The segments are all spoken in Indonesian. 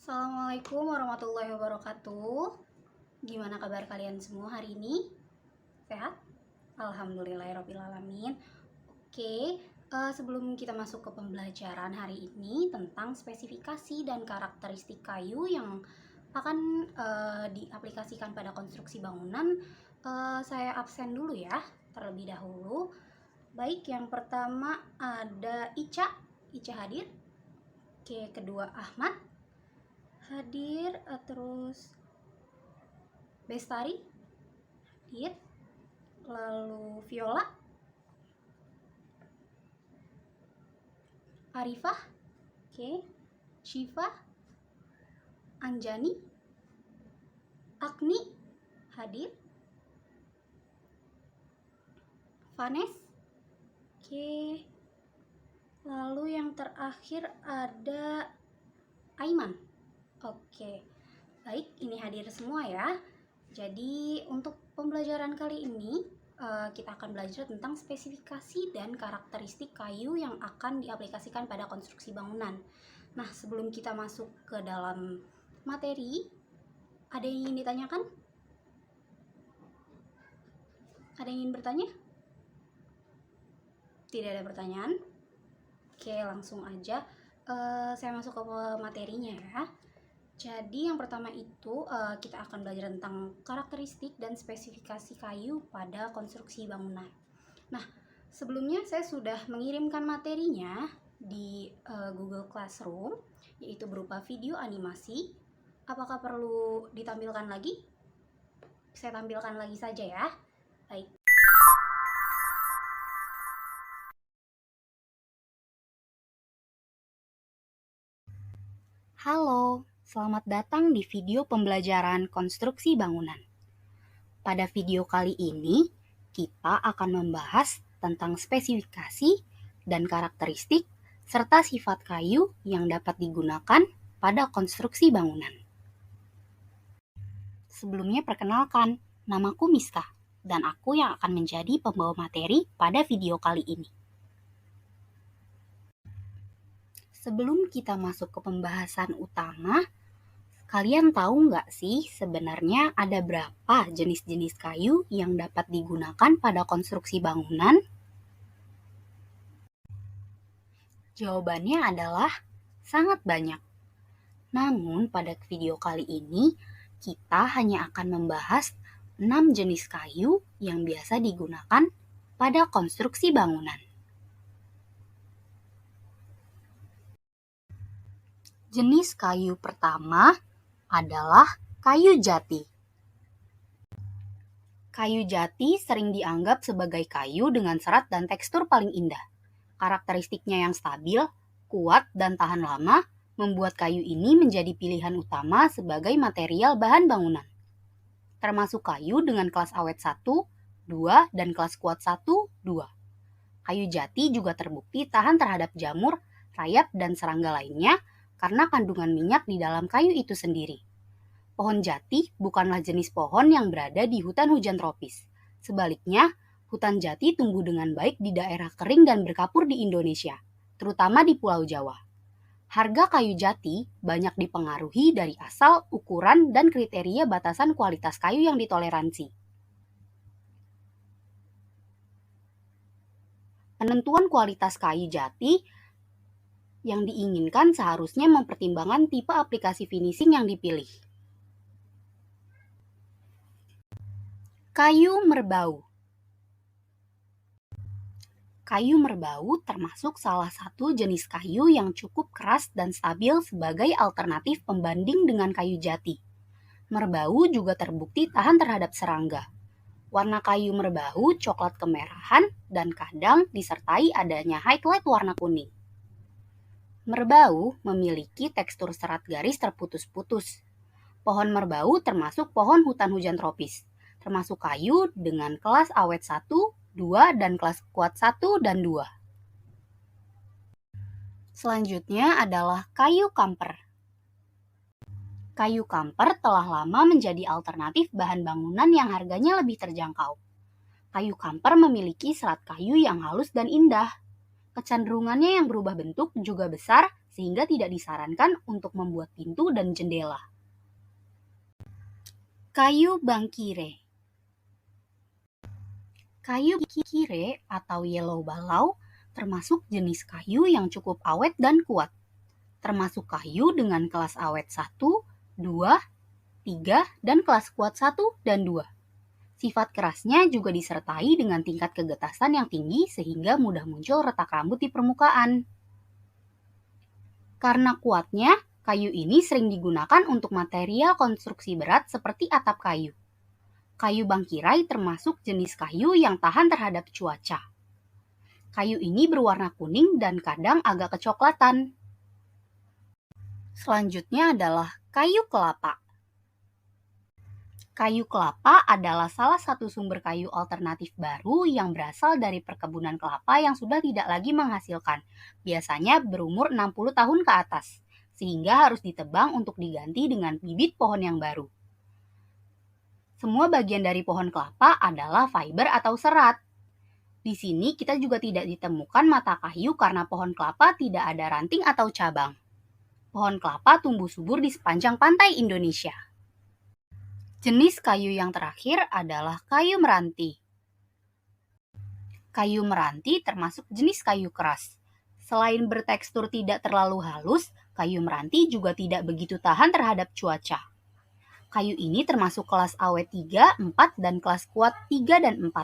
Assalamualaikum warahmatullahi wabarakatuh. Gimana kabar kalian semua hari ini? Sehat? Alhamdulillahirrahmanirrahim. Oke, sebelum kita masuk ke pembelajaran hari ini tentang spesifikasi dan karakteristik kayu yang akan diaplikasikan pada konstruksi bangunan, saya absen dulu ya, terlebih dahulu. Baik, yang pertama ada Ica. Ica hadir. Oke, kedua Ahmad hadir, terus Bestari hadir, lalu Viola, Arifah, oke, Syifa, Anjani, Agni hadir, Vanes, oke, lalu yang terakhir ada Aiman. Oke, baik, ini hadir semua ya. Jadi untuk pembelajaran kali ini kita akan belajar tentang spesifikasi dan karakteristik kayu yang akan diaplikasikan pada konstruksi bangunan. Nah, sebelum kita masuk ke dalam materi, ada yang ingin ditanyakan? Ada yang ingin bertanya? Tidak ada pertanyaan? Oke, langsung aja saya masuk ke materinya ya. Jadi yang pertama itu kita akan belajar tentang karakteristik dan spesifikasi kayu pada konstruksi bangunan. Nah, sebelumnya saya sudah mengirimkan materinya di Google Classroom, yaitu berupa video animasi. Apakah perlu ditampilkan lagi? Saya tampilkan lagi saja ya. Baik. Halo. Selamat datang di video pembelajaran konstruksi bangunan. Pada video kali ini, kita akan membahas tentang spesifikasi dan karakteristik serta sifat kayu yang dapat digunakan pada konstruksi bangunan. Sebelumnya perkenalkan, namaku Miska, dan aku yang akan menjadi pembawa materi pada video kali ini. Sebelum kita masuk ke pembahasan utama, kalian tahu nggak sih sebenarnya ada berapa jenis-jenis kayu yang dapat digunakan pada konstruksi bangunan? Jawabannya adalah sangat banyak. Namun pada video kali ini kita hanya akan membahas 6 jenis kayu yang biasa digunakan pada konstruksi bangunan. Jenis kayu pertama adalah kayu jati. Kayu jati sering dianggap sebagai kayu dengan serat dan tekstur paling indah. Karakteristiknya yang stabil, kuat, dan tahan lama membuat kayu ini menjadi pilihan utama sebagai material bahan bangunan. Termasuk kayu dengan kelas awet 1, 2, dan kelas kuat 1, 2. Kayu jati juga terbukti tahan terhadap jamur, rayap, dan serangga lainnya karena kandungan minyak di dalam kayu itu sendiri. Pohon jati bukanlah jenis pohon yang berada di hutan hujan tropis. Sebaliknya, hutan jati tumbuh dengan baik di daerah kering dan berkapur di Indonesia, terutama di Pulau Jawa. Harga kayu jati banyak dipengaruhi dari asal, ukuran, dan kriteria batasan kualitas kayu yang ditoleransi. Penentuan kualitas kayu jati yang diinginkan seharusnya mempertimbangkan tipe aplikasi finishing yang dipilih. Kayu merbau. Kayu merbau termasuk salah satu jenis kayu yang cukup keras dan stabil sebagai alternatif pembanding dengan kayu jati. Merbau juga terbukti tahan terhadap serangga. Warna kayu merbau coklat kemerahan dan kadang disertai adanya highlight warna kuning. Merbau memiliki tekstur serat garis terputus-putus. Pohon merbau termasuk pohon hutan hujan tropis, termasuk kayu dengan kelas awet 1, 2, dan kelas kuat 1 dan 2. Selanjutnya adalah kayu kamper. Kayu kamper telah lama menjadi alternatif bahan bangunan yang harganya lebih terjangkau. Kayu kamper memiliki serat kayu yang halus dan indah. Kecenderungannya yang berubah bentuk juga besar sehingga tidak disarankan untuk membuat pintu dan jendela. Kayu bangkire. Kayu bangkire atau yellow balau termasuk jenis kayu yang cukup awet dan kuat. Termasuk kayu dengan kelas awet 1, 2, 3, dan kelas kuat 1 dan 2. Sifat kerasnya juga disertai dengan tingkat kegetasan yang tinggi sehingga mudah muncul retak rambut di permukaan. Karena kuatnya, kayu ini sering digunakan untuk material konstruksi berat seperti atap kayu. Kayu bangkirai termasuk jenis kayu yang tahan terhadap cuaca. Kayu ini berwarna kuning dan kadang agak kecoklatan. Selanjutnya adalah kayu kelapa. Kayu kelapa adalah salah satu sumber kayu alternatif baru yang berasal dari perkebunan kelapa yang sudah tidak lagi menghasilkan, biasanya berumur 60 tahun ke atas, sehingga harus ditebang untuk diganti dengan bibit pohon yang baru. Semua bagian dari pohon kelapa adalah fiber atau serat. Di sini kita juga tidak ditemukan mata kayu karena pohon kelapa tidak ada ranting atau cabang. Pohon kelapa tumbuh subur di sepanjang pantai Indonesia. Jenis kayu yang terakhir adalah kayu meranti. Kayu meranti termasuk jenis kayu keras. Selain bertekstur tidak terlalu halus, kayu meranti juga tidak begitu tahan terhadap cuaca. Kayu ini termasuk kelas awet 3, 4, dan kelas kuat 3 dan 4.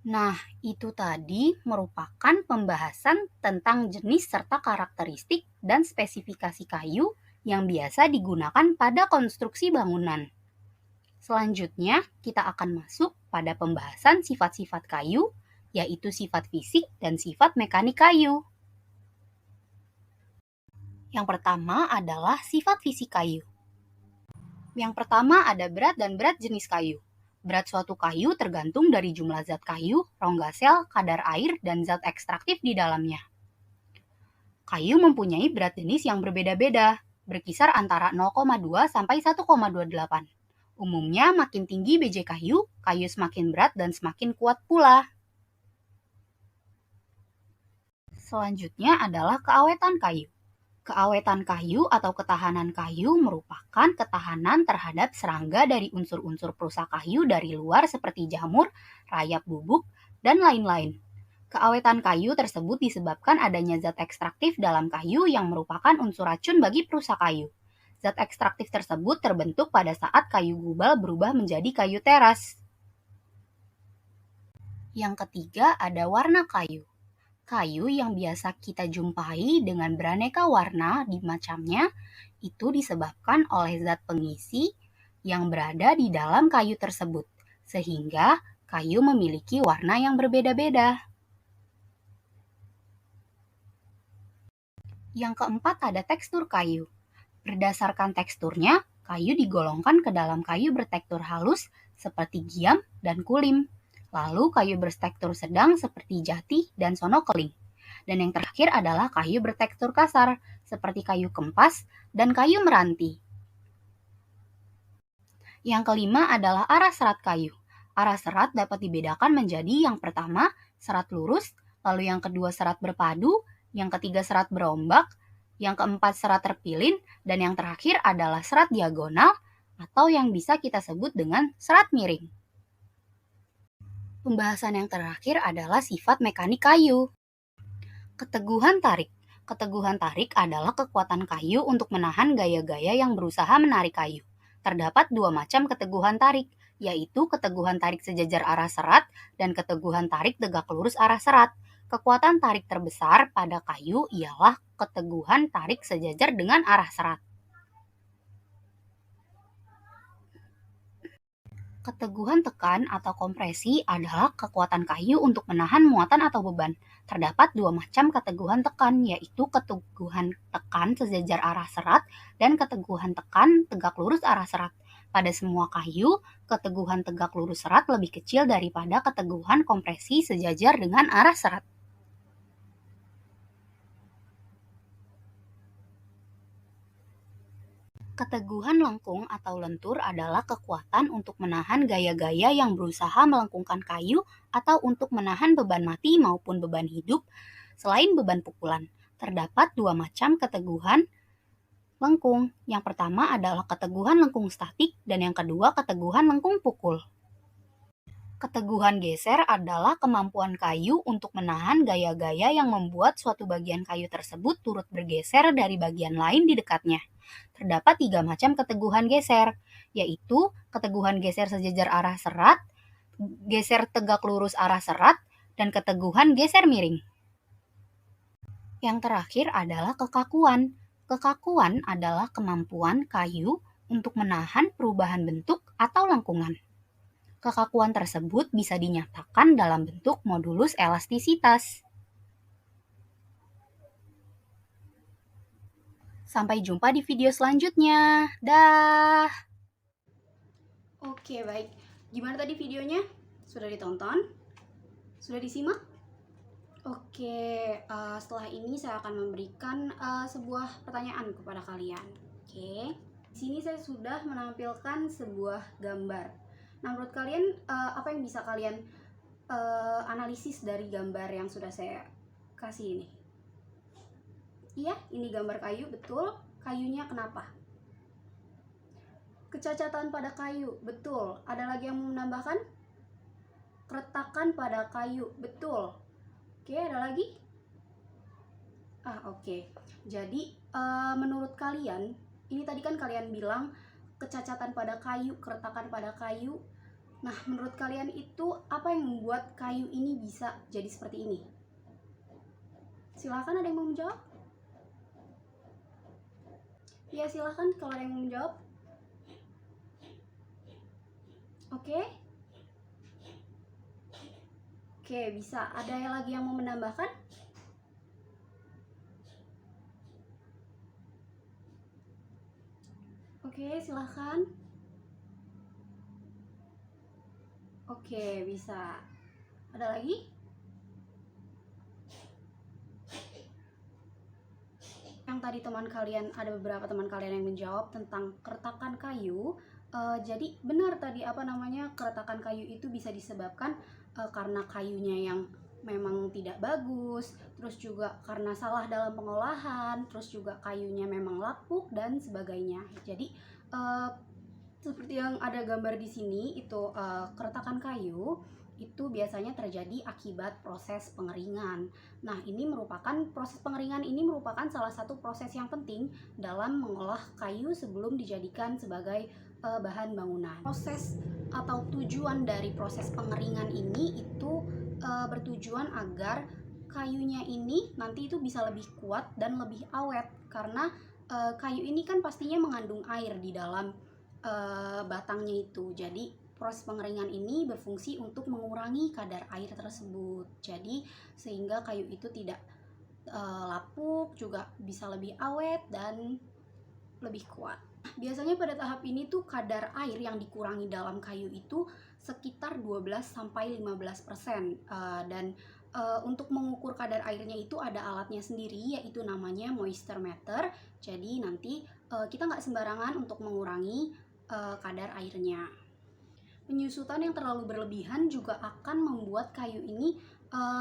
Nah, itu tadi merupakan pembahasan tentang jenis serta karakteristik dan spesifikasi kayu yang biasa digunakan pada konstruksi bangunan. Selanjutnya, kita akan masuk pada pembahasan sifat-sifat kayu, yaitu sifat fisik dan sifat mekanik kayu. Yang pertama adalah sifat fisik kayu. Yang pertama ada berat dan berat jenis kayu. Berat suatu kayu tergantung dari jumlah zat kayu, rongga sel, kadar air, dan zat ekstraktif di dalamnya. Kayu mempunyai berat jenis yang berbeda-beda, berkisar antara 0,2 sampai 1,28. Umumnya makin tinggi biji kayu, kayu semakin berat dan semakin kuat pula. Selanjutnya adalah keawetan kayu. Keawetan kayu atau ketahanan kayu merupakan ketahanan terhadap serangga dari unsur-unsur perusak kayu dari luar seperti jamur, rayap bubuk, dan lain-lain. Keawetan kayu tersebut disebabkan adanya zat ekstraktif dalam kayu yang merupakan unsur racun bagi perusak kayu. Zat ekstraktif tersebut terbentuk pada saat kayu gubal berubah menjadi kayu teras. Yang ketiga ada warna kayu. Kayu yang biasa kita jumpai dengan beraneka warna di macamnya itu disebabkan oleh zat pengisi yang berada di dalam kayu tersebut, sehingga kayu memiliki warna yang berbeda-beda. Yang keempat ada tekstur kayu. Berdasarkan teksturnya, kayu digolongkan ke dalam kayu bertekstur halus seperti giam dan kulim. Lalu kayu bertekstur sedang seperti jati dan sono keling. Dan yang terakhir adalah kayu bertekstur kasar seperti kayu kempas dan kayu meranti. Yang kelima adalah arah serat kayu. Arah serat dapat dibedakan menjadi yang pertama serat lurus, lalu yang kedua serat berpadu, yang ketiga serat berombak, yang keempat serat terpilin, dan yang terakhir adalah serat diagonal atau yang bisa kita sebut dengan serat miring. Pembahasan yang terakhir adalah sifat mekanik kayu. Keteguhan tarik. Keteguhan tarik adalah kekuatan kayu untuk menahan gaya-gaya yang berusaha menarik kayu. Terdapat dua macam keteguhan tarik, yaitu keteguhan tarik sejajar arah serat dan keteguhan tarik tegak lurus arah serat. Kekuatan tarik terbesar pada kayu ialah keteguhan tarik sejajar dengan arah serat. Keteguhan tekan atau kompresi adalah kekuatan kayu untuk menahan muatan atau beban. Terdapat dua macam keteguhan tekan, yaitu keteguhan tekan sejajar arah serat dan keteguhan tekan tegak lurus arah serat. Pada semua kayu, keteguhan tegak lurus serat lebih kecil daripada keteguhan kompresi sejajar dengan arah serat. Keteguhan lengkung atau lentur adalah kekuatan untuk menahan gaya-gaya yang berusaha melengkungkan kayu atau untuk menahan beban mati maupun beban hidup Selain beban pukulan, terdapat dua macam keteguhan lengkung. Yang pertama adalah keteguhan lengkung statik dan yang kedua keteguhan lengkung pukul. Keteguhan geser adalah kemampuan kayu untuk menahan gaya-gaya yang membuat suatu bagian kayu tersebut turut bergeser dari bagian lain di dekatnya. Terdapat 3 macam keteguhan geser, yaitu keteguhan geser sejajar arah serat, geser tegak lurus arah serat, dan keteguhan geser miring. Yang terakhir adalah kekakuan. Kekakuan adalah kemampuan kayu untuk menahan perubahan bentuk atau lengkungan. Kekakuan tersebut bisa dinyatakan dalam bentuk modulus elastisitas. Sampai jumpa di video selanjutnya. Dah. Oke, baik. Gimana tadi videonya? Sudah ditonton? Sudah disimak? Oke, setelah ini saya akan memberikan sebuah pertanyaan kepada kalian. Oke, di sini saya sudah menampilkan sebuah gambar. Nah, menurut kalian apa yang bisa kalian analisis dari gambar yang sudah saya kasih ini? Iya, ini gambar kayu, betul. Kayunya kenapa? Kecacatan pada kayu, betul. Ada lagi yang mau menambahkan? Keretakan pada kayu, betul. Oke, ada lagi? Oke. Jadi, menurut kalian, ini tadi kan kalian bilang kecacatan pada kayu, keretakan pada kayu. Nah, menurut kalian itu apa yang membuat kayu ini bisa jadi seperti ini? Silahkan, ada yang mau menjawab? Ya, silahkan kalau ada yang mau menjawab. Oke. Oke, bisa. Ada yang lagi yang mau menambahkan? Oke, silahkan. Oke, bisa. Ada lagi? Yang tadi ada beberapa teman kalian yang menjawab tentang keretakan kayu. Jadi benar tadi keretakan kayu itu bisa disebabkan karena kayunya yang memang tidak bagus, terus juga karena salah dalam pengolahan, terus juga kayunya memang lapuk dan sebagainya. Jadi seperti yang ada gambar di sini itu keretakan kayu itu biasanya terjadi akibat proses pengeringan. Nah, proses pengeringan ini merupakan salah satu proses yang penting dalam mengolah kayu sebelum dijadikan sebagai bahan bangunan. Proses atau tujuan dari proses pengeringan ini itu bertujuan agar kayunya ini nanti itu bisa lebih kuat dan lebih awet karena kayu ini kan pastinya mengandung air di dalam batangnya itu. Jadi proses pengeringan ini berfungsi untuk mengurangi kadar air tersebut. Jadi sehingga kayu itu tidak lapuk, juga bisa lebih awet dan lebih kuat. Biasanya pada tahap ini tuh kadar air yang dikurangi dalam kayu itu sekitar 12-15%. Dan untuk mengukur kadar airnya itu ada alatnya sendiri, yaitu namanya moisture meter. Jadi nanti kita nggak sembarangan untuk mengurangi kadar airnya. Penyusutan yang terlalu berlebihan juga akan membuat kayu ini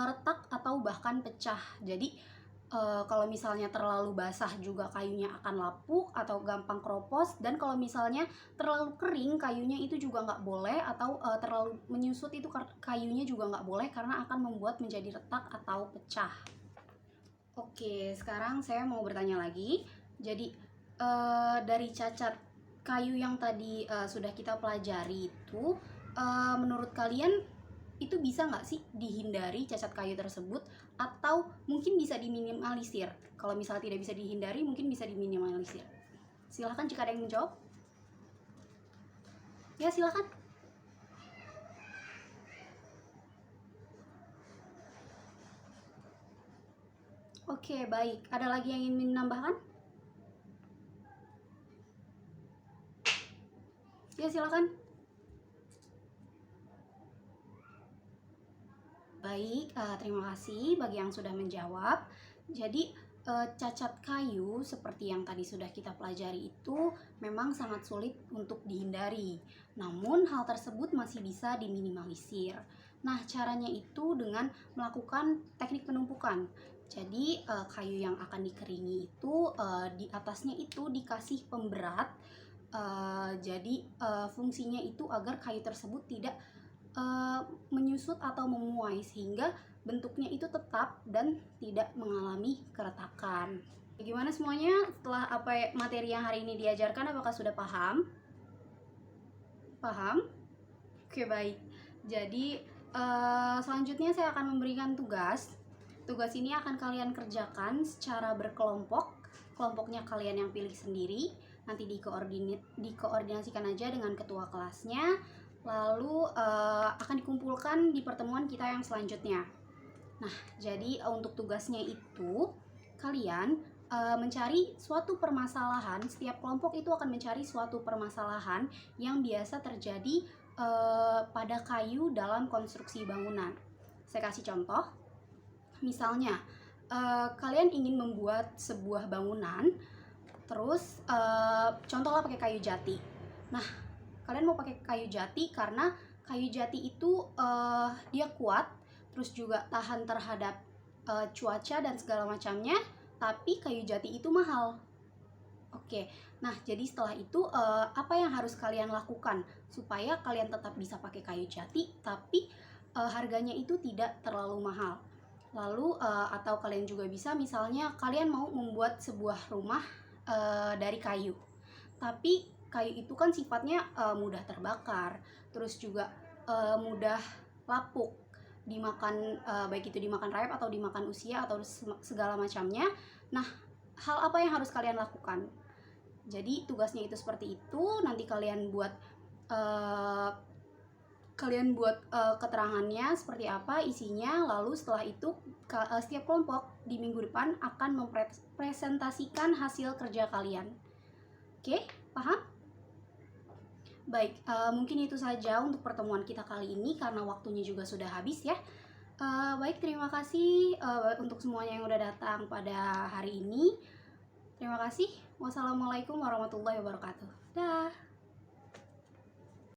retak atau bahkan pecah. Jadi kalau misalnya terlalu basah juga kayunya akan lapuk atau gampang keropos, dan kalau misalnya terlalu kering kayunya itu juga nggak boleh, atau terlalu menyusut itu kayunya juga nggak boleh karena akan membuat menjadi retak atau pecah. Oke, sekarang saya mau bertanya lagi. Jadi dari cacat kayu yang tadi sudah kita pelajari itu, menurut kalian itu bisa nggak sih dihindari cacat kayu tersebut, atau mungkin bisa diminimalisir? Kalau misalnya tidak bisa dihindari, mungkin bisa diminimalisir. Silahkan jika ada yang menjawab. Ya, silahkan. Oke, baik. Ada lagi yang ingin menambahkan? Ya, silakan. Baik, terima kasih bagi yang sudah menjawab. Jadi, cacat kayu seperti yang tadi sudah kita pelajari itu memang sangat sulit untuk dihindari. Namun, hal tersebut masih bisa diminimalisir. Nah, caranya itu dengan melakukan teknik penumpukan. Jadi kayu yang akan dikeringi itu di atasnya itu dikasih pemberat. Jadi fungsinya itu agar kayu tersebut tidak menyusut atau memuai, sehingga bentuknya itu tetap dan tidak mengalami keretakan. Gimana semuanya setelah materi yang hari ini diajarkan, apakah sudah paham? Paham? Oke, baik. Jadi selanjutnya saya akan memberikan tugas. Tugas ini akan kalian kerjakan secara berkelompok. Kelompoknya kalian yang pilih sendiri. Nanti dikoordinasikan aja dengan ketua kelasnya. Lalu akan dikumpulkan di pertemuan kita yang selanjutnya. Nah, jadi untuk tugasnya itu kalian mencari suatu permasalahan. Setiap kelompok itu akan mencari suatu permasalahan yang biasa terjadi pada kayu dalam konstruksi bangunan. Saya kasih contoh. Misalnya, kalian ingin membuat sebuah bangunan, terus contohlah pakai kayu jati. Nah, kalian mau pakai kayu jati karena kayu jati itu dia kuat, terus juga tahan terhadap cuaca dan segala macamnya, tapi kayu jati itu mahal. Oke, nah jadi setelah itu apa yang harus kalian lakukan supaya kalian tetap bisa pakai kayu jati, tapi harganya itu tidak terlalu mahal. Lalu atau kalian juga bisa, misalnya kalian mau membuat sebuah rumah dari kayu, tapi kayu itu kan sifatnya mudah terbakar, terus juga mudah lapuk, dimakan baik itu dimakan rayap atau dimakan usia atau segala macamnya. Nah, hal apa yang harus kalian lakukan? Jadi tugasnya itu seperti itu. Nanti kalian buat keterangannya seperti apa isinya. Lalu setelah itu setiap kelompok di minggu depan akan mempresentasikan hasil kerja kalian. Oke, paham? Baik, mungkin itu saja untuk pertemuan kita kali ini karena waktunya juga sudah habis ya. Baik, terima kasih untuk semuanya yang udah datang pada hari ini. Terima kasih. Wassalamualaikum warahmatullahi wabarakatuh. Dah.